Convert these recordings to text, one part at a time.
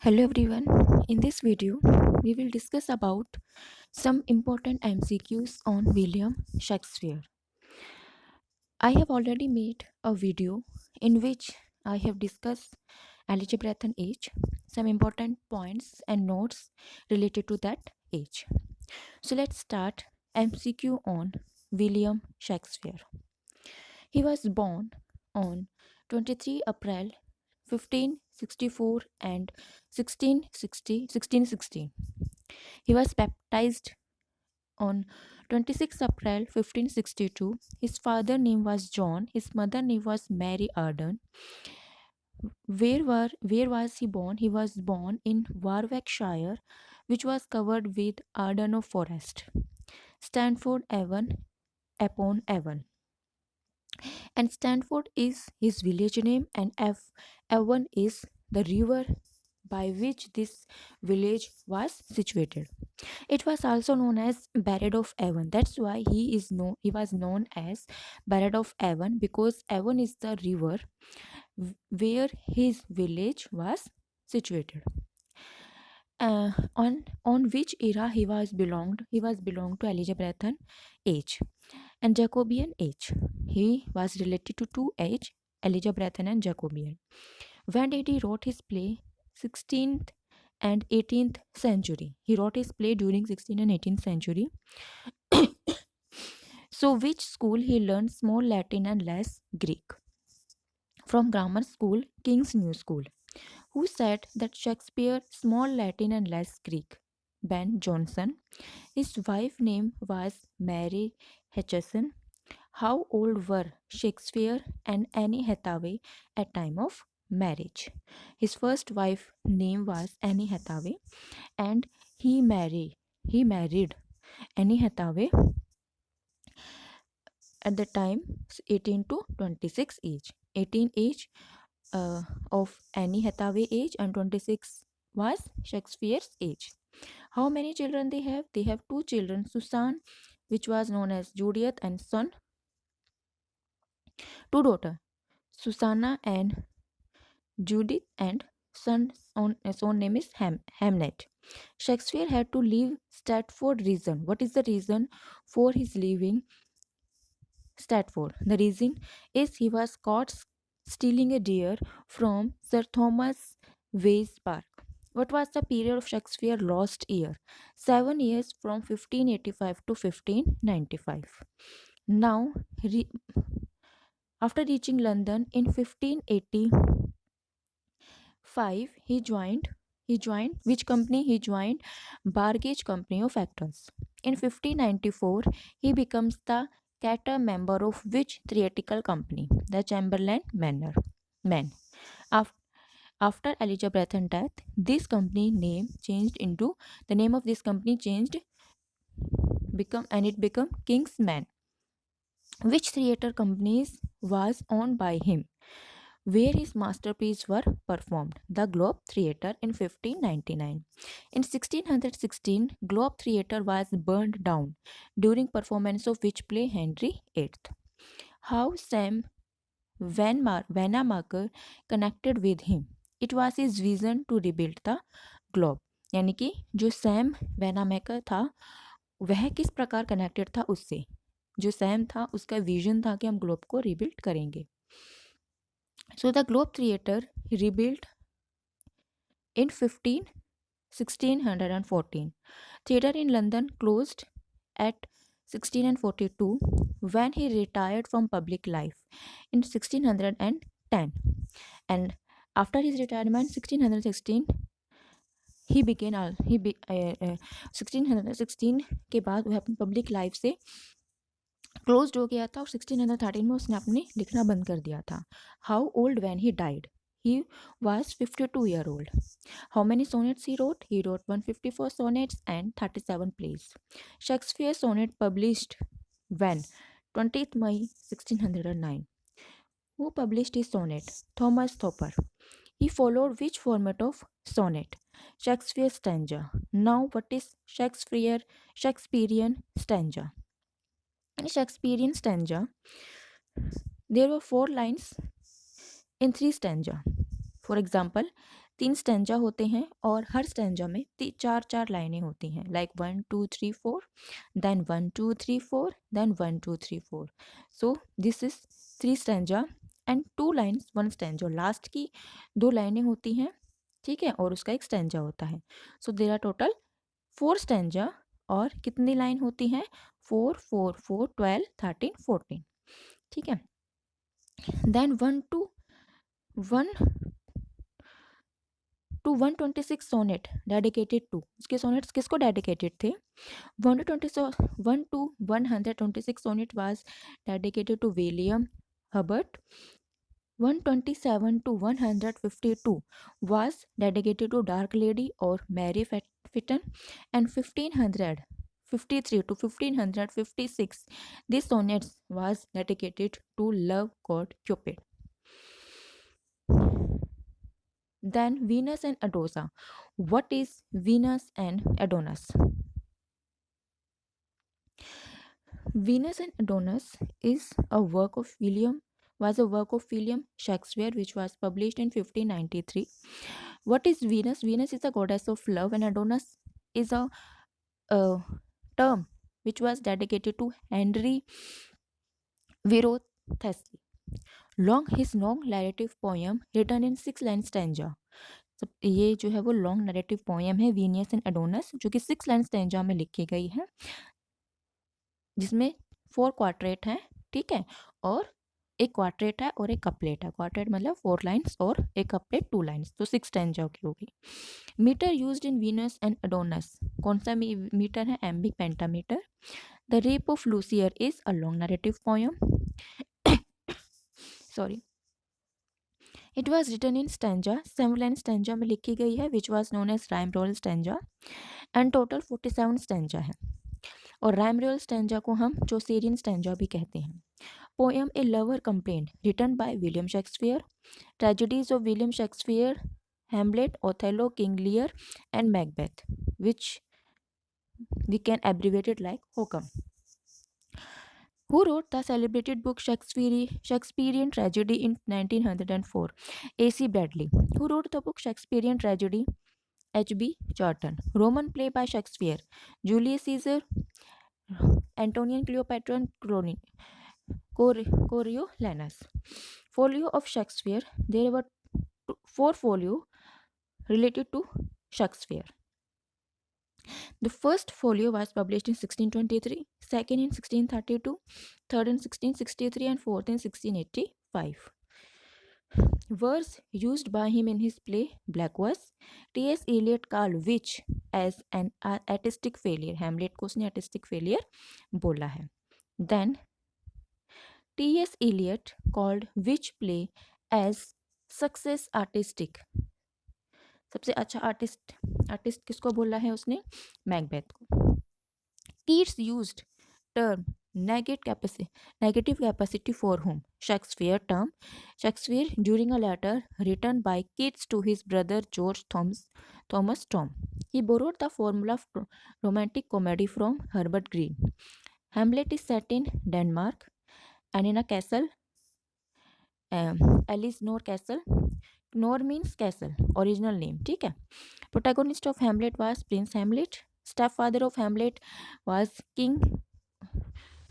Hello everyone. In this video, we will discuss about some important MCQs on William Shakespeare. I have already made a video in which I have discussed Elizabethan age, some important points and notes related to that age. So let's start MCQ on William Shakespeare. He was born on 23 April 1564 and 1616. He was baptized on 26 April 1562. His father's name was John. His mother's name was Mary Arden. Where was he born? He was born in Warwickshire, which was covered with Arden of forest. Stanford Avon upon Avon. And Stanford is his village name, and Avon is the river by which this village was situated. It was also known as Barrett of Avon. That's why he was known as Barrett of Avon, because Avon is the river where his village was situated. On which era he was belonged to Elizabethan age and Jacobean age. He was related to two age, Elizabethan and Jacobean. When did he wrote his play? 16th and 18th century. He wrote his play during 16th and 18th century. So which school he learned small Latin and less Greek? From grammar school, King's New School. Who said that Shakespeare small Latin and less Greek? Ben Jonson. His wife name was Mary Hutcheson. How old were Shakespeare and Anne Hathaway at time of marriage? His first wife name was Anne Hathaway, and he married Anne Hathaway at the time 18 to 26 age. 18 age of Anne Hathaway age and 26 was Shakespeare's age. How many children they have? They have two children, Susan, which was known as Judith, and son, two daughters, Susanna and Judith, and son name is Hamnet. Shakespeare had to leave Stratford. Reason. What is the reason for his leaving Stratford? The reason is he was caught stealing a deer from Sir Thomas Way's park. What was the period of Shakespeare lost year? 7 years from 1585 to 1595. Now, after reaching London in 1585, he joined which company? He joined Bargage Company of Actors. In 1594, he becomes the cater member of which theatrical company? The Chamberlain Men. After Elizabethan death, this company name changed into the name of this company changed become King's Men. Which theatre companies was owned by him, where his masterpieces were performed? The Globe Theatre in 1599. In 1616, Globe Theatre was burned down during performance of which play? Henry VIII. How Sam Vanamaker connected with him? It was his vision to rebuild the globe. यानी कि जो Sam वैनामेकर था वह किस प्रकार connected था उससे? जो सैम था उसका विजन था कि हम ग्लोब को रिबिल्ड करेंगे. So the Globe Theatre rebuilt in 1614. Theatre in London closed at 1642 when he retired from public life in 1610. And after his retirement 1616 he began 1616 के बाद वह अपनी पब्लिक लाइफ से क्लोज्ड हो गया था और 1613 में उसने अपने लिखना बंद कर दिया था. How old when he died? He was 52-year-old. How many sonnets he wrote? He wrote 154 sonnets and 37 plays. Shakespeare sonnet published when? 20th May 1609. Who published his sonnet? Thomas Thopper. He followed which format of sonnet? Shakespeare stanza. Now what is Shakespearean stanza? In Shakespearean stanza, there were 4 lines in 3 stanza. For example, 3 stanza होते हैं और हर stanza में 4 लाइनें होती हैं, like 1 2 3 4, then 1 2 3 4, then 1 2 3 4. So this is 3 stanza and 2 lines 1 stanza. Last की 2 लाइनें होती हैं, ठीक है, और उसका एक स्टैंजा होता है. So there are total 4 stanza. और कितनी लाइन होती हैं? 4 4 4 12 13 14. ठीक है. Then 1 to 126 sonnet dedicated to. इसके सोनेट्स किसको डेडिकेटेड थे? 1 to 126 sonnet was dedicated to William Herbert. 127 to 152 was dedicated to Dark Lady or Mary Fitton, and 1553 to 1556 these sonnets was dedicated to love god Cupid. Then Venus and Adosa. What is Venus and Adonis? Venus and Adonis is a work of William Shakespeare, which was published in 1593. What is Venus? Venus is a goddess of love, and Adonis is a term which was dedicated to Henry Wrothesky. His long narrative poem written in 6-line stanza. ये जो है वो long narrative poem है वीनियस and एडोनस, जो कि 6-line stanza में लिखी गई है, जिसमें 4 क्वार्टरेट हैं, ठीक है, और एक क्वार्टरेट है और एक कपलेट है. क्वार्टरेट मतलब 4 लाइन्स और एक कपलेट 2 लाइन्स, तो 6 स्टैंजा की होगी. Metre used in Venus and Adonis. कौन सा मीटर है? Iambic pentameter. The Rape of Lucrece is a long narrative poem. Sorry. It was written in stanza. 7-line stanza में लिखी गई है, which was known as rhyme royal stanza, and total 47 stanza है. और rhyme royal stanza को हम चौसेरियन stanza भी कहते हैं. Poem a lover complaint written by William Shakespeare. Tragedies of William Shakespeare, Hamlet, Othello, King Lear, and Macbeth, which we can abbreviate it like Hokum. Who wrote the celebrated book Shakespearean Tragedy in 1904? A.C. Bradley. Who wrote the book Shakespearean Tragedy? H.B. Charton. Roman play by Shakespeare. Julius Caesar, Antonian Cleopatra, and Coriolanus. Folio of Shakespeare. There were 4 folio related to Shakespeare. The first folio was published in 1623, second in 1632, third in 1663, and fourth in 1685. Verse used by him in his play Black Verse. T.S. Eliot called which as an artistic failure. Hamlet को उसने artistic failure बोला है. Then T.S. Eliot called which play as success artistic. सबसे अच्छा artist किसको बोला है उसने? मैकबेथ को. Keats used term negative capacity for whom? Shakespeare term. Shakespeare during a letter written by Keats to his brother George Thomas Tom. He borrowed the formula of romantic comedy from Herbert Green. Hamlet is set in Denmark and in a castle, Elsinore Castle. Nor means castle, original name, ठीक है. Protagonist of Hamlet was Prince Hamlet. Stepfather of Hamlet was King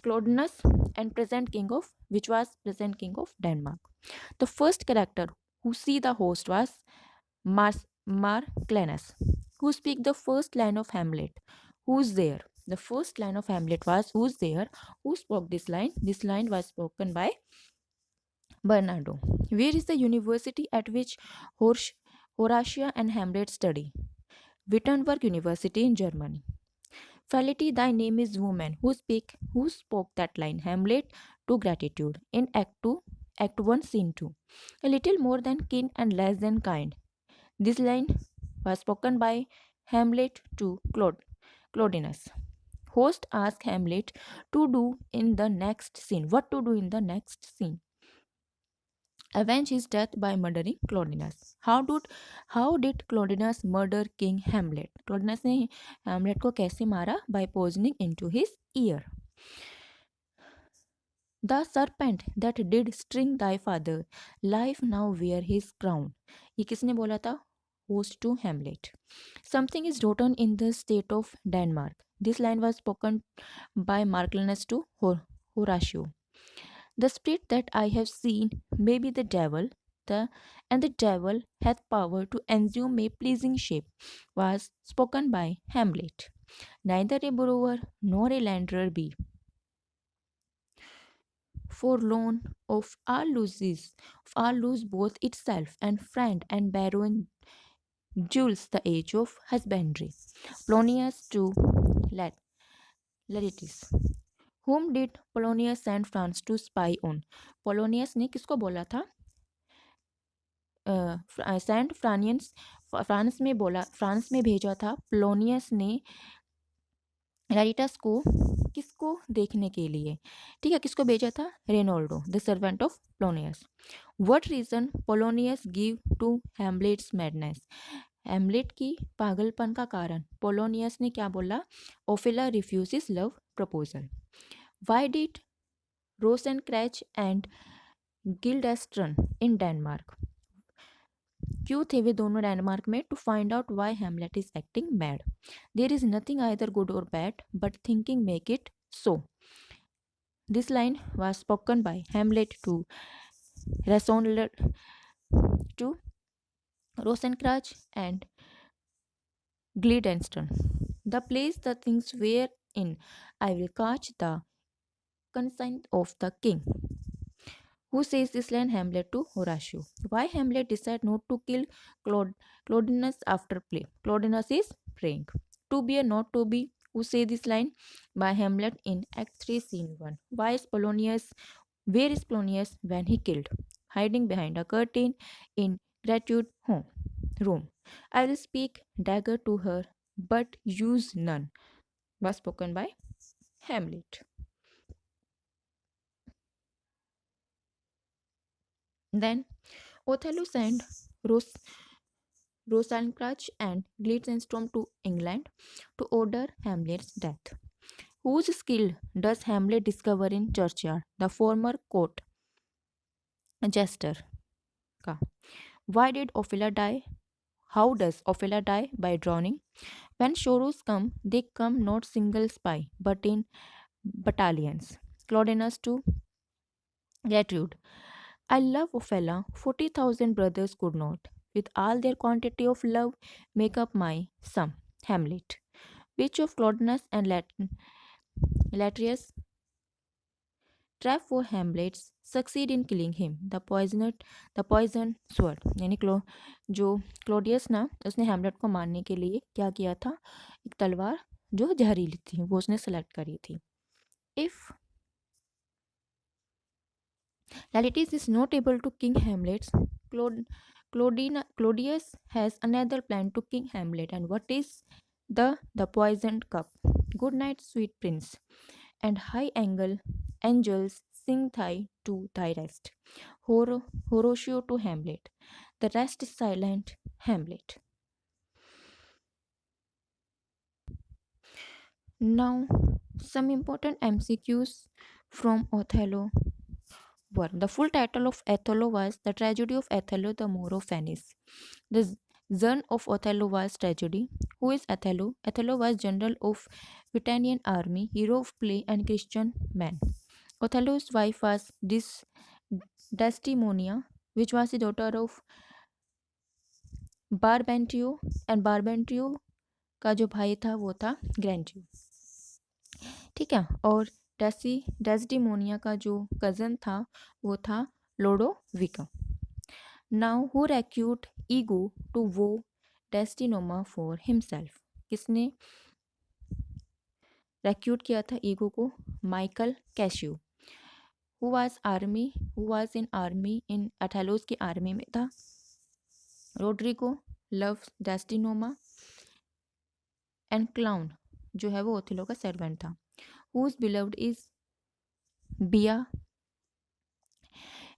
Claudius, and present king of Denmark. The first character who see the host was Marclanus. Who speak the first line of Hamlet? Who's there? The first line of Hamlet was who's there. Who spoke this line? This line was spoken by Bernardo. Where is the university at which Horatia and Hamlet study? Wittenberg University in Germany. Fality, thy name is woman. Who spoke that line? Hamlet to gratitude in Act 2, Act 1, Scene 2. A little more than kin and less than kind. This line was spoken by Hamlet to Claudinus. Host asked Hamlet to do in the next scene. What to do in the next scene? Avenge his death by murdering Claudinus. How did Claudinus murder King Hamlet? Claudinus ने Hamlet को कैसे मारा? By poisoning into his ear. The serpent that did string thy father, life now wear his crown. ये किसने बोला था? host to Hamlet. Something is rotten in the state of Denmark. This line was spoken by Marcellus to Horatio. The spirit that I have seen may be the devil, the and the devil hath power to assume a pleasing shape, was spoken by Hamlet. Neither a borrower nor a lender be forlorn of all lose both itself and friend and borrowing jewels the age of husbandry. Polonius to Lat- Laertius. Whom did Polonius send France to spy on? Polonius ने किसको बोला था? Saint फ्रानियंस France में भेजा था Polonius ने लैरिटस को किसको देखने के लिए. ठीक है, किसको भेजा था? Reynaldo, the servant of Polonius. What reason Polonius give to Hamlet's madness? Hamlet की पागलपन का कारण पोलोनियस ने क्या बोला? Ophelia refuses love proposal. Why did Rosencrantz and Guildenstern in Denmark? क्यों थे वे दोनों डेनमार्क में? To find out why Hamlet is acting mad. There is nothing either good or bad but thinking make it so. This line was spoken by Hamlet to to Rosencrantz and Guildenstern. The place the things were in, I will catch the consent of the king. Who says this line? Hamlet to Horatio. Why Hamlet decided not to kill Claudinus after play? Claudinus is praying. To be or not to be? Who say this line? By Hamlet in Act 3, Scene 1. Why is Polonius? Where is Polonius when he killed? Hiding behind a curtain in gratitude home room. I will speak dagger to her, but use none. Was spoken by Hamlet. Then Othello sent Rosencrantz and Guildenstern to England to order Hamlet's death. Whose skill does Hamlet discover in churchyard? The former court jester. Ka. Why did Ophelia die? How does Ophelia die? By drowning. When sorrows come, they come not single spy, but in battalions. Claudinus to Gertrude. I love Ophelia. 40,000 brothers could not, with all their quantity of love, make up my sum. Hamlet. Which of Claudinus and Latrius trap for Hamlets succeed in killing him? The poison sword. यानी जो Claudius ना उसने Hamlet को मारने के लिए क्या किया था? एक तलवार जो जहरीली थी वो उसने सेलेक्ट करी थी. If Lalitis is not able to king Hamlet, Claudius has another plan to king Hamlet. And what is the poisoned cup? Good night, sweet prince, and high angle angels sing thigh to thy rest. Horatio to Hamlet. The rest is silent, Hamlet. Now, some important MCQs from Othello were. The full title of Othello was The Tragedy of Othello, the Moor of Venice. The Zone of Othello was tragedy. Who is Othello? Othello was general of Britannian army, hero of play and Christian man. Othello's wife was Desdemona, which was the daughter of Barbentio, and Barbentio का जो भाई था वो था ग्रैंडियो. ठीक है, और डेस्डिमोनिया का जो कज़न था वो था लोडोविका. नाउ हु रेक्यूट ईगो टू वो डेस्टिनोमा फॉर हिमसेल्फ? किसने रेक्यूट किया था ईगो को? Michael Cassio. Who was in army in Othello's की आर्मी में था? Roderigo loves Desdemona. And clown जो है वो ओथेलो का सर्वेंट था. Whose beloved is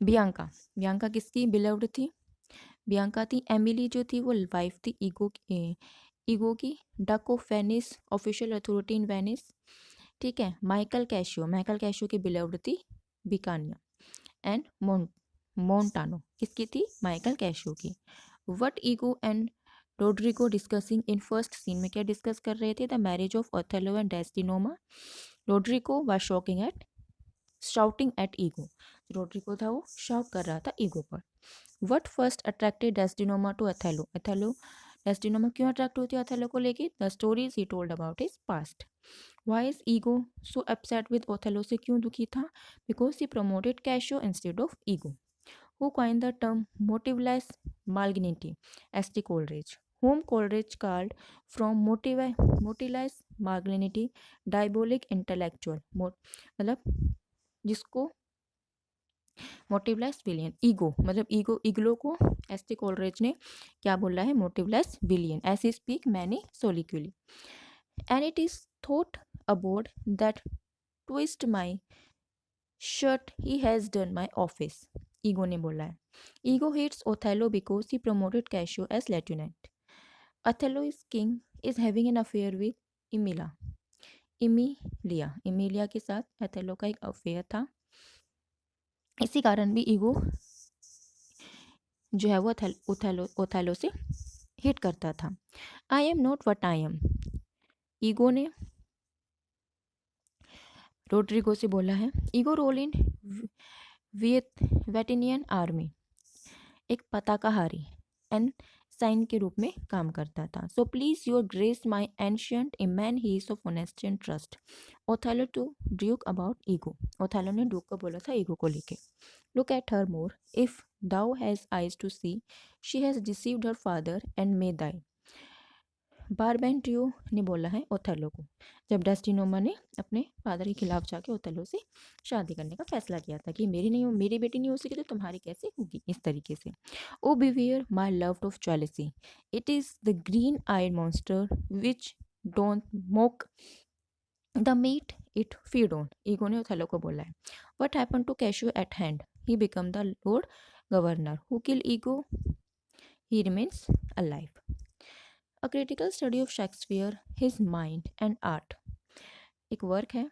Bianca. Bianca किसकी बिलव्ड थी? बियांका थी. एमिली जो थी वो वाइफ थी ईगो की. Duck of Venice, official authority in Venice. ठीक है. माइकल कैशियो की बिलव्ड थी बिकानिया. एंड मोन्टानो किसकी थी? माइकल कैशियो की. What Iago and Roderigo discussing in first scene में क्या डिस्कस कर रहे थे? The marriage of Othello and Desdemona. Roderigo was shouting at Iago. Roderigo था वो शाउट कर रहा था ईगो पर. What first attracted Desdemona to Othello. Othello Desdemona क्यों अट्रैक्ट हुई थी ओथेलो को लेके? The stories he told about his past. Why is ego so upset with Othello? से क्यों दुखी था? Because he promoted Cassio instead of ego. Who coined the term motiveless malignity? S.T. Coleridge. Whom Coleridge called from motiveless malignity diabolic intellectual. मतलब जिसको motiveless villain, Iago मतलब Iago को S T. Coleridge ने क्या बोला है? Motiveless villain. As he speak many soliloquies. And it is thought aboard that twist my shirt he has done my office. Ego ने बोला है. Ego hates Othello because he promoted Cassio as lieutenant. Othello is king is having an affair with Emilia के साथ Othello का एक affair था. इसी कारण भी ईगो जो है वो ओथेलो से हिट करता था. I am not what I am. Ego ने रोड्रिगो से बोला है. ईगो रोल इन वेटिनियन आर्मी, एक पताकाहारी एंड साइन के रूप में काम करता था. So please your grace my ancient a man he is of honesty and trust. Othello to duke about Iago. Othello ने ड्यूक को बोला था ईगो को लेके. Look at her Moor if thou has eyes to see she has deceived her father and may thee. Brabantio ने बोला है Othello को जब डेस्टिनोमा ने अपने फादर के खिलाफ जाके ओथेलो से शादी करने का फैसला किया था कि मेरी बेटी नहीं हो सकी तो तुम्हारी कैसे होगी, इस तरीके से. O beware my love of jealousy, it is the green eyed monster which don't mock the meat it feed on. Iago ने ओथेलो को बोला है. What happened to Cassio at hand? He become the lord governor. Who kill Iago? He remains alive. A critical study of Shakespeare, his mind and art. एक work है,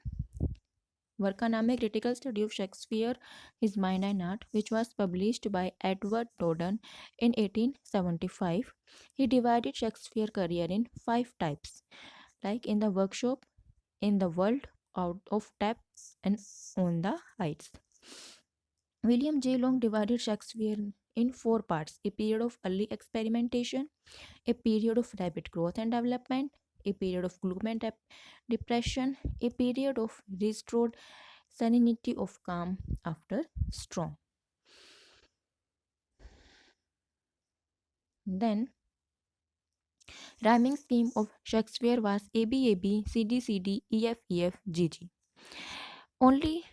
work का नाम है critical study of Shakespeare his mind and art, which was published by Edward Dowden in 1875. He divided Shakespeare career in 5 types, like in the workshop, in the world, out of tap, and on the heights. William J. Long divided Shakespeare in 4 parts: a period of early experimentation, a period of rapid growth and development, a period of gloom and depression, a period of restored serenity of calm after storm. Then, rhyming scheme of Shakespeare was ABAB, CDCD, EFEF, GG. Only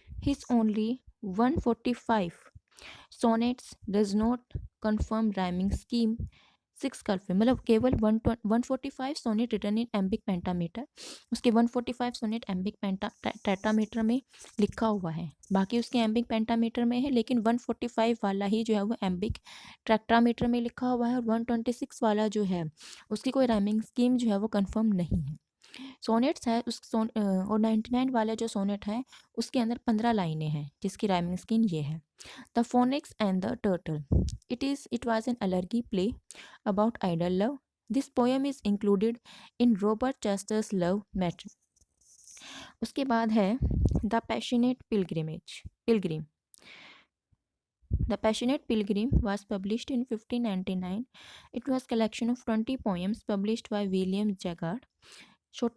145 sonnets does not confirm rhyming scheme. 6 कल्फे मतलब केवल 145 sonnet return इन एम्बिक pentameter, उसके 145 sonnet एम्बिक tetrameter में लिखा हुआ है, बाकी उसके एम्बिक pentameter में है, लेकिन 145 वाला ही जो है वो एम्बिक टेट्रामीटर में लिखा हुआ है, और 126 वाला जो है उसकी कोई राइमिंग स्कीम जो है वो कंफर्म नहीं है. सोनेट्स है और 99 वाला जो सोनेट है उसके अंदर 15 लाइनें हैं जिसकी राइमिंग स्कीम ये है. The phoenix and the turtle. It was an allegory play about idle love. This poem is included in Robert Chester's Love Matter. उसके बाद है The Passionate Pilgrim. The Passionate Pilgrim was published in 1599. It was a collection of 20 poems published by William Jaggard.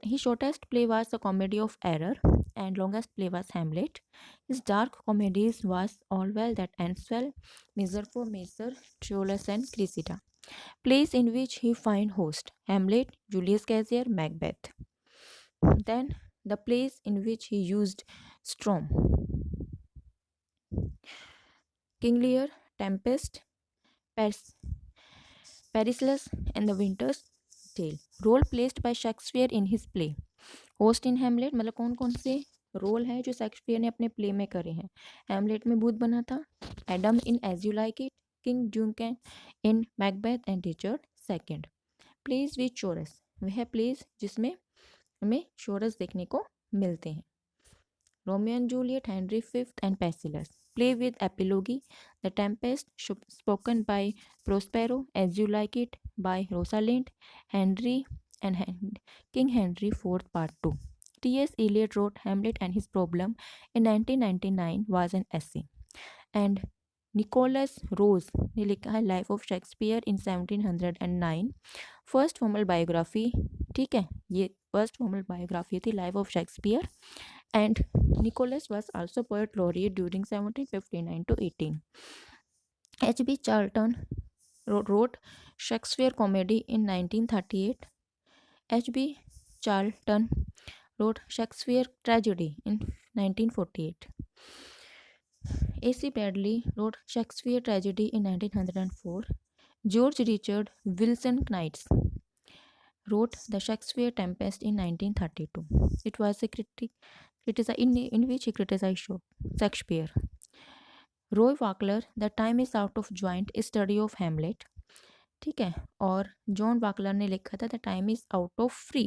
His shortest play was The Comedy of Error, and longest play was Hamlet. His dark comedies was All Well That Ends Well, Miser for Miser, Troilus and Cressida. Plays in which he find host: Hamlet, Julius Caesar, Macbeth. Then the plays in which he used storm: King Lear, Tempest, Pericles, and the Winter's Tale. Role placed by Shakespeare in his play. Ghost in Hamlet मतलब कौन कौन से role हैं जो Shakespeare ने अपने play में करे हैं. हेमलेट में भूत बना था, Adam in as you like it, king Duncan in Macbeth and Richard second. Plays with chorus, वह प्लेज जिसमें हमें शोरस देखने को मिलते हैं: Romeo and Juliet, Henry fifth and Pericles. Play with Epilogue, The Tempest, spoken by Prospero, As You Like It by Rosalind, Henry and King Henry IV Part 2. T.S. Eliot wrote Hamlet and His Problem in 1999 was an essay. And Nicholas Rowe ने लिखा है life of Shakespeare in 1709 first formal biography ठीक है ये first formal biography थी life of Shakespeare and Nicholas was also poet laureate during 1759 to 18 H.B. Charlton wrote Shakespeare comedy in 1938 H.B. Charlton wrote Shakespeare tragedy in 1948 A.C. Bradley wrote Shakespeare Tragedy in 1904. George Richard Wilson Knights wrote The Shakespeare Tempest in 1932. It was a in which he criticized Shakespeare. Roy Wackler, The Time is Out of Joint, A Study of Hamlet. ठीक है और John वाकलर ने लिखा था the time is out of free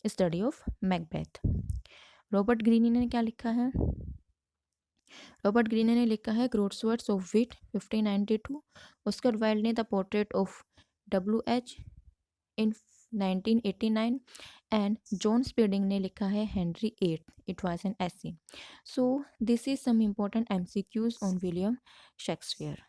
study of Macbeth Robert Greene ने क्या लिखा है रॉबर्ट ग्रीने ने लिखा है groatsworth of wit 1592 Oscar Wilde ने the portrait of WH in 1989 and John Spedding ने लिखा है Henry eight it was an essay so this is some important MCQs on William Shakespeare